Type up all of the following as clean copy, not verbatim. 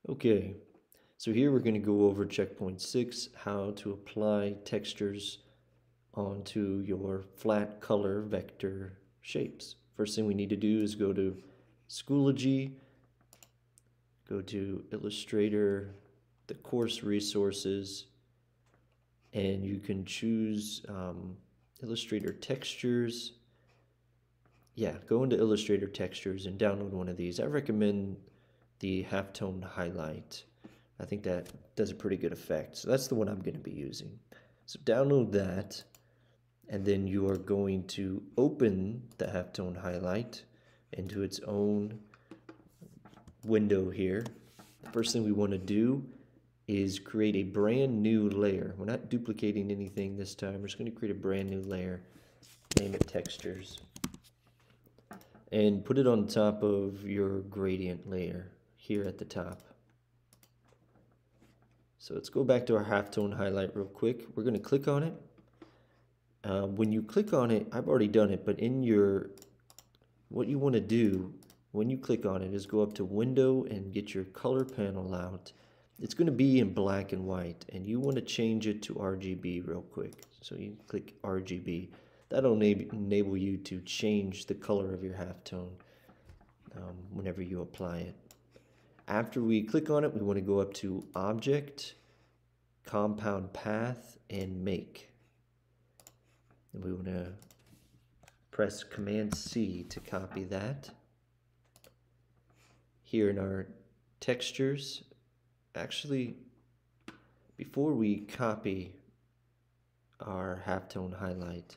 Okay, so here we're going to go over checkpoint 6, how to apply textures onto your flat color vector shapes. First thing we need to do is go to Schoology, go to Illustrator, the course resources, and you can choose Illustrator textures. Yeah, go into Illustrator textures and download one of these. I recommend the halftone highlight. I think that does a pretty good effect. So that's the one I'm going to be using. So download that, and then you are going to open the halftone highlight into its own window here. The first thing we want to do is create a brand new layer. We're not duplicating anything this time. We're just going to create a brand new layer. Name it textures. And put it on top of your gradient layer here at the top. So let's go back to our halftone highlight real quick. We're going to click on it. When you click on it, I've already done it, but what you want to do when you click on it is go up to Window and get your color panel out. It's going to be in black and white, and you want to change it to RGB real quick. So you click RGB. That'll enable you to change the color of your halftone whenever you apply it. After we click on it, we want to go up to Object, Compound Path, and Make. And we want to press Command C to copy that. Here in our textures, actually, before we copy our halftone highlight,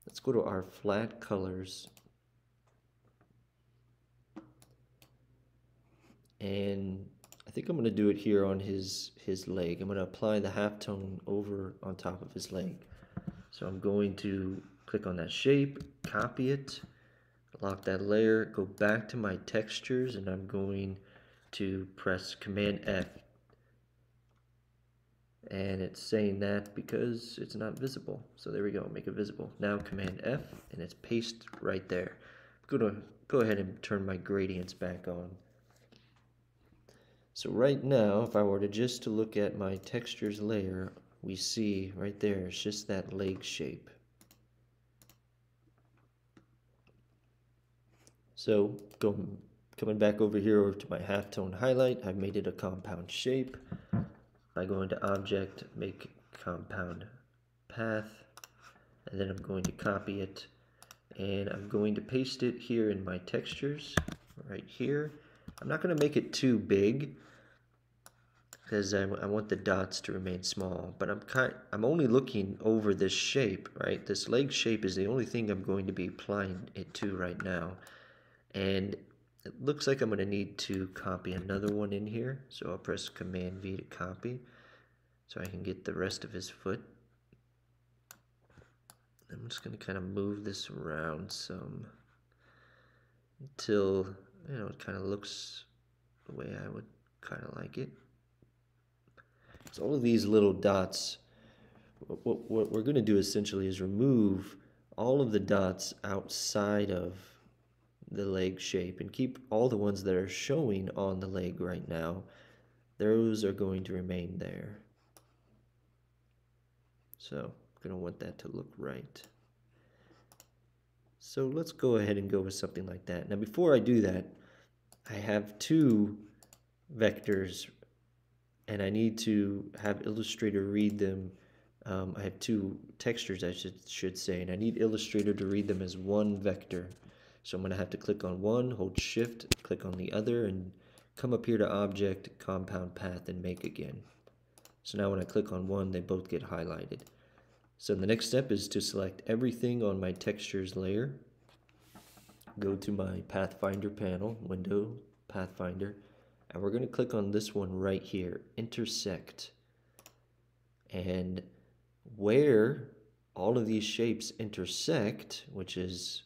let's go to our flat colors. And I think I'm going to do it here on his leg. I'm going to apply the halftone over on top of his leg. So I'm going to click on that shape, copy it, lock that layer, go back to my textures, and I'm going to press Command F. And it's saying that because it's not visible. So there we go, make it visible. Now Command F, and it's paste right there. I'm going to go ahead and turn my gradients back on. So right now, if I were to just look at my textures layer, we see right there, it's just that leg shape. So coming back over here to my halftone highlight, I've made it a compound shape. I go into Object, make Compound Path, and then I'm going to copy it, and I'm going to paste it here in my textures, right here. I'm not going to make it too big, because I want the dots to remain small, but I'm only looking over this shape, right? This leg shape is the only thing I'm going to be applying it to right now. And it looks like I'm going to need to copy another one in here. So I'll press Command V to copy so I can get the rest of his foot. I'm just going to kind of move this around some until, it kind of looks the way I would kind of like it. So all of these little dots, what we're going to do essentially is remove all of the dots outside of the leg shape and keep all the ones that are showing on the leg right now. Those are going to remain there. So I'm going to want that to look right. So let's go ahead and go with something like that. Now before I do that, I have two vectors and I need to have Illustrator read them. I have two textures, I should say, and I need Illustrator to read them as one vector. So I'm going to have to click on one, hold Shift, click on the other, and come up here to Object, Compound Path, and Make again. So now when I click on one, they both get highlighted. So the next step is to select everything on my textures layer. Go to my Pathfinder panel, Window, Pathfinder, and we're going to click on this one right here, Intersect. And where all of these shapes intersect, which is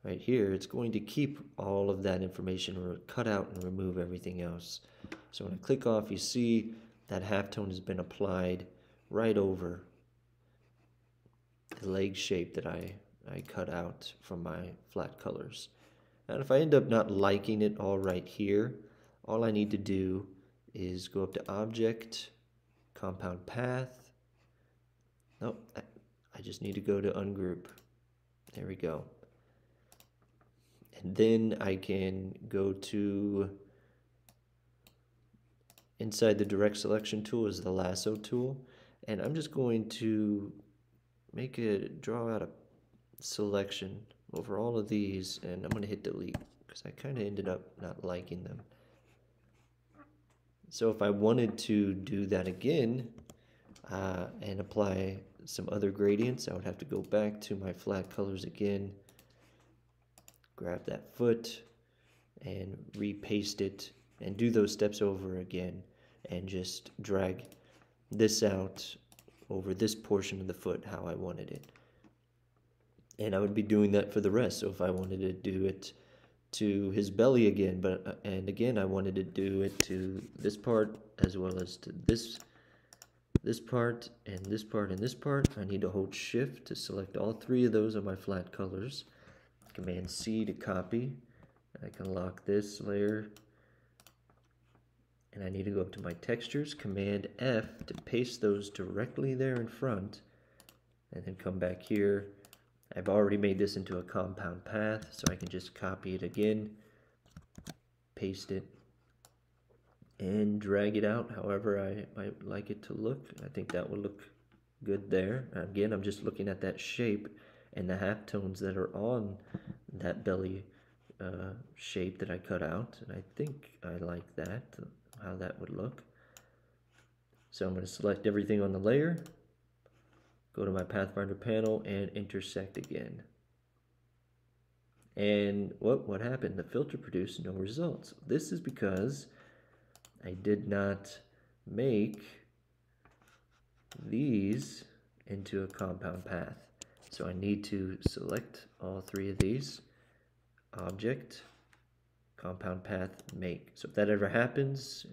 right here, it's going to keep all of that information or cut out and remove everything else. So when I click off, you see that halftone has been applied right over the leg shape that I cut out from my flat colors. And if I end up not liking it all right here, all I need to do is go up to Object, Compound Path. Nope, I just need to go to Ungroup. There we go. And then I can go to, inside the Direct Selection tool is the Lasso tool. And I'm just going to draw out a selection over all of these, and I'm going to hit delete because I kind of ended up not liking them. So if I wanted to do that again and apply some other gradients, I would have to go back to my flat colors again, grab that foot and repaste it and do those steps over again and just drag this out over this portion of the foot how I wanted it. And I would be doing that for the rest. So if I wanted to do it to his belly again, and again I wanted to do it to this part as well as to this part and this part and this part, I need to hold Shift to select all three of those on my flat colors. Command C to copy. I can lock this layer. And I need to go up to my textures, Command F to paste those directly there in front, and then come back here. I've already made this into a compound path, so I can just copy it again, paste it, and drag it out however I might like it to look. I think that would look good there. Again, I'm just looking at that shape and the halftones that are on that belly shape that I cut out, and I think I like that, how that would look. So I'm going to select everything on the layer, go to my Pathfinder panel, and intersect again. And what happened? The filter produced no results. This is because I did not make these into a compound path. So I need to select all three of these, Object, Compound Path, Make. So if that ever happens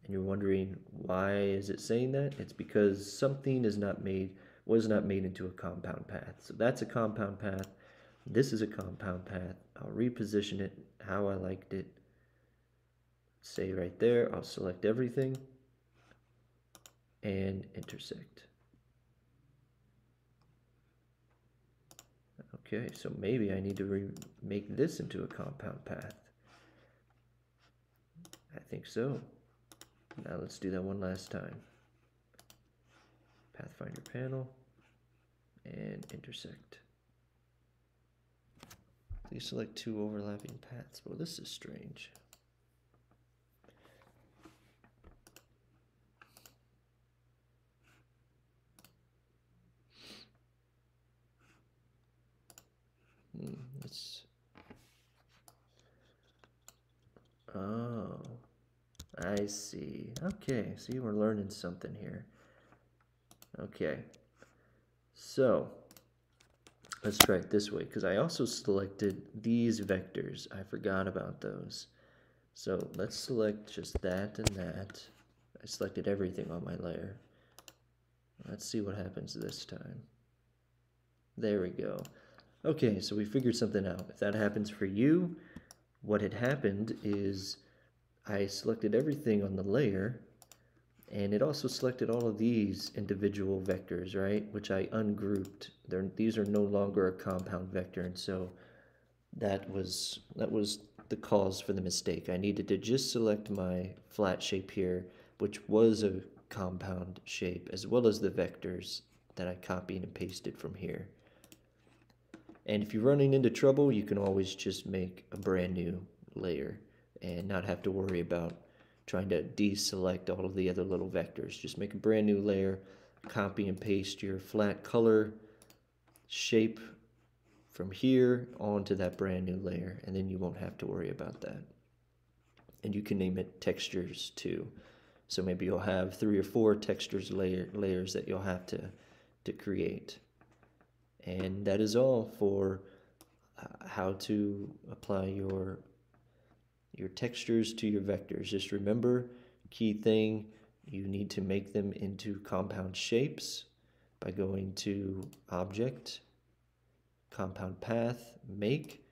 and you're wondering why is it saying that, it's because something was not made into a compound path. So that's a compound path. This is a compound path. I'll reposition it how I liked it. Say right there, I'll select everything and intersect. Okay, so maybe I need to make this into a compound path. I think so. Now let's do that one last time. Pathfinder panel and intersect. Please select two overlapping paths. Well, this is strange. Oh, I see. Okay, see, we're learning something here. Okay, so let's try it this way, because I also selected these vectors. I forgot about those. So let's select just that and that. I selected everything on my layer. Let's see what happens this time. There we go. Okay, so we figured something out. If that happens for you, what had happened is I selected everything on the layer, and it also selected all of these individual vectors, right? Which I ungrouped. These are no longer a compound vector, and so that was the cause for the mistake. I needed to just select my flat shape here, which was a compound shape, as well as the vectors that I copied and pasted from here. And if you're running into trouble, you can always just make a brand new layer and not have to worry about trying to deselect all of the other little vectors. Just make a brand new layer, copy and paste your flat color shape from here onto that brand new layer, and then you won't have to worry about that. And you can name it textures too. So maybe you'll have 3 or 4 textures layers that you'll have to create. And that is all for how to apply your textures to your vectors. Just remember, key thing, you need to make them into compound shapes by going to Object, Compound Path, Make,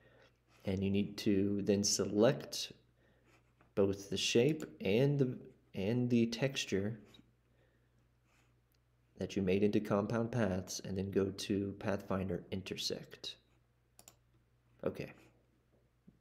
and you need to then select both the shape and the texture that you made into compound paths, and then go to Pathfinder Intersect. Okay.